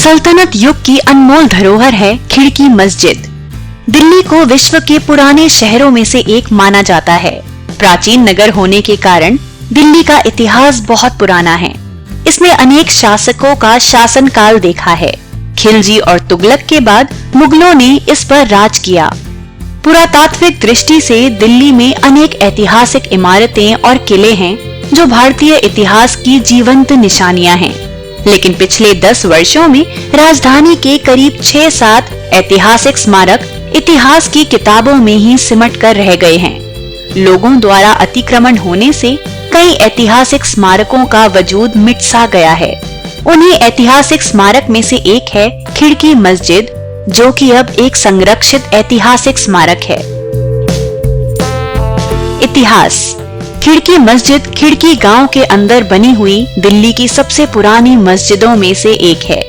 सल्तनत युग की अनमोल धरोहर है खिड़की मस्जिद। दिल्ली को विश्व के पुराने शहरों में से एक माना जाता है। प्राचीन नगर होने के कारण दिल्ली का इतिहास बहुत पुराना है। इसमें अनेक शासकों का शासनकाल देखा है। खिलजी और तुगलक के बाद मुगलों ने इस पर राज किया। पुरातात्विक दृष्टि से दिल्ली में अनेक ऐतिहासिक इमारतें और किले हैं जो भारतीय इतिहास की जीवंत निशानियां हैं। लेकिन पिछले 10 वर्षों में राजधानी के करीब 6-7 ऐतिहासिक स्मारक इतिहास की किताबों में ही सिमट कर रह गए हैं। लोगों द्वारा अतिक्रमण होने से कई ऐतिहासिक स्मारकों का वजूद मिट सा गया है। उन्हीं ऐतिहासिक स्मारक में से एक है खिड़की मस्जिद, जो कि अब एक संरक्षित ऐतिहासिक स्मारक है। इतिहास। खिड़की मस्जिद खिड़की गांव के अंदर बनी हुई दिल्ली की सबसे पुरानी मस्जिदों में से एक है।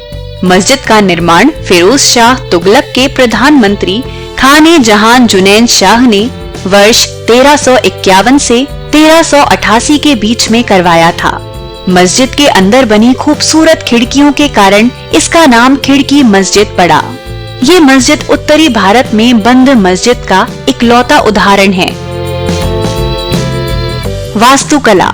मस्जिद का निर्माण फिरोज शाह तुगलक के प्रधानमंत्री खाने जहान जुनैन शाह ने वर्ष 1351 से 1388 के बीच में करवाया था। मस्जिद के अंदर बनी खूबसूरत खिड़कियों के कारण इसका नाम खिड़की मस्जिद पड़ा। ये मस्जिद उत्तरी भारत में बंद मस्जिद का इकलौता उदाहरण है। वास्तुकला।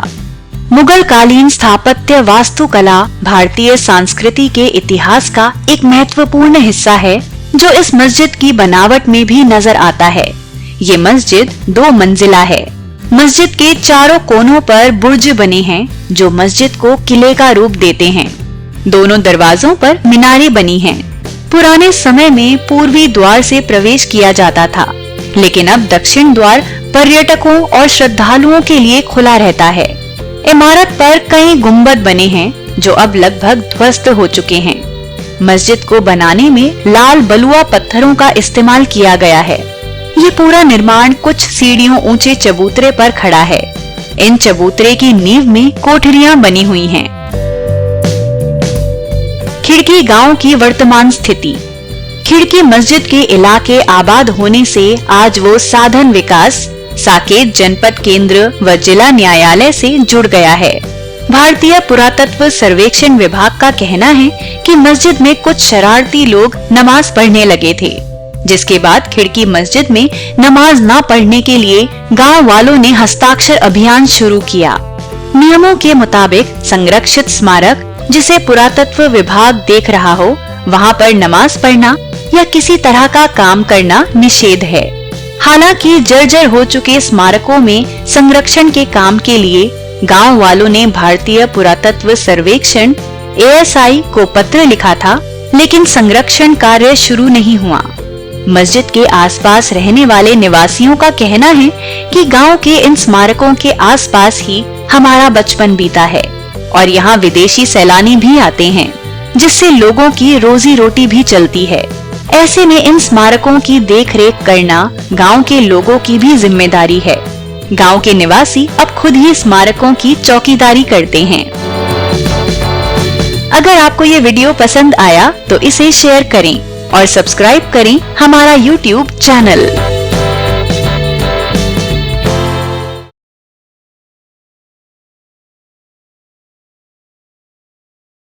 मुगल कालीन स्थापत्य वास्तुकला भारतीय संस्कृति के इतिहास का एक महत्वपूर्ण हिस्सा है, जो इस मस्जिद की बनावट में भी नजर आता है। ये मस्जिद 2 मंजिला है। मस्जिद के चारों कोनों पर बुर्ज बने हैं, जो मस्जिद को किले का रूप देते हैं। दोनों दरवाजों पर मीनारें बनी हैं। पुराने समय में पूर्वी द्वार से प्रवेश किया जाता था, लेकिन अब दक्षिण द्वार पर्यटकों और श्रद्धालुओं के लिए खुला रहता है। इमारत पर कई गुंबद बने हैं, जो अब लगभग ध्वस्त हो चुके हैं। मस्जिद को बनाने में लाल बलुआ पत्थरों का इस्तेमाल किया गया है। ये पूरा निर्माण कुछ सीढ़ियों ऊंचे चबूतरे पर खड़ा है। इन चबूतरे की नींव में कोठरियां बनी हुई हैं। खिड़की गांव की वर्तमान स्थिति। खिड़की मस्जिद के इलाके आबाद होने से आज वो साधन विकास, साकेत जनपद केंद्र व जिला न्यायालय से जुड़ गया है। भारतीय पुरातत्व सर्वेक्षण विभाग का कहना है कि मस्जिद में कुछ शरारती लोग नमाज पढ़ने लगे थे, जिसके बाद खिड़की मस्जिद में नमाज न पढ़ने के लिए गांव वालों ने हस्ताक्षर अभियान शुरू किया। नियमों के मुताबिक संरक्षित स्मारक जिसे पुरातत्व विभाग देख रहा हो, वहां पर नमाज पढ़ना या किसी तरह का काम करना निषेध है। हालांकि जर्जर हो चुके स्मारकों में संरक्षण के काम के लिए गांव वालों ने भारतीय पुरातत्व सर्वेक्षण ASI को पत्र लिखा था, लेकिन संरक्षण कार्य शुरू नहीं हुआ। मस्जिद के आसपास रहने वाले निवासियों का कहना है कि गांव के इन स्मारकों के आसपास ही हमारा बचपन बीता है और यहाँ विदेशी सैलानी भी आते हैं, जिससे लोगों की रोजी रोटी भी चलती है। ऐसे में इन स्मारकों की देखरेख करना गांव के लोगों की भी जिम्मेदारी है। गांव के निवासी अब खुद ही स्मारकों की चौकीदारी करते हैं। अगर आपको ये वीडियो पसंद आया तो इसे शेयर करें और सब्सक्राइब करें हमारा YouTube चैनल।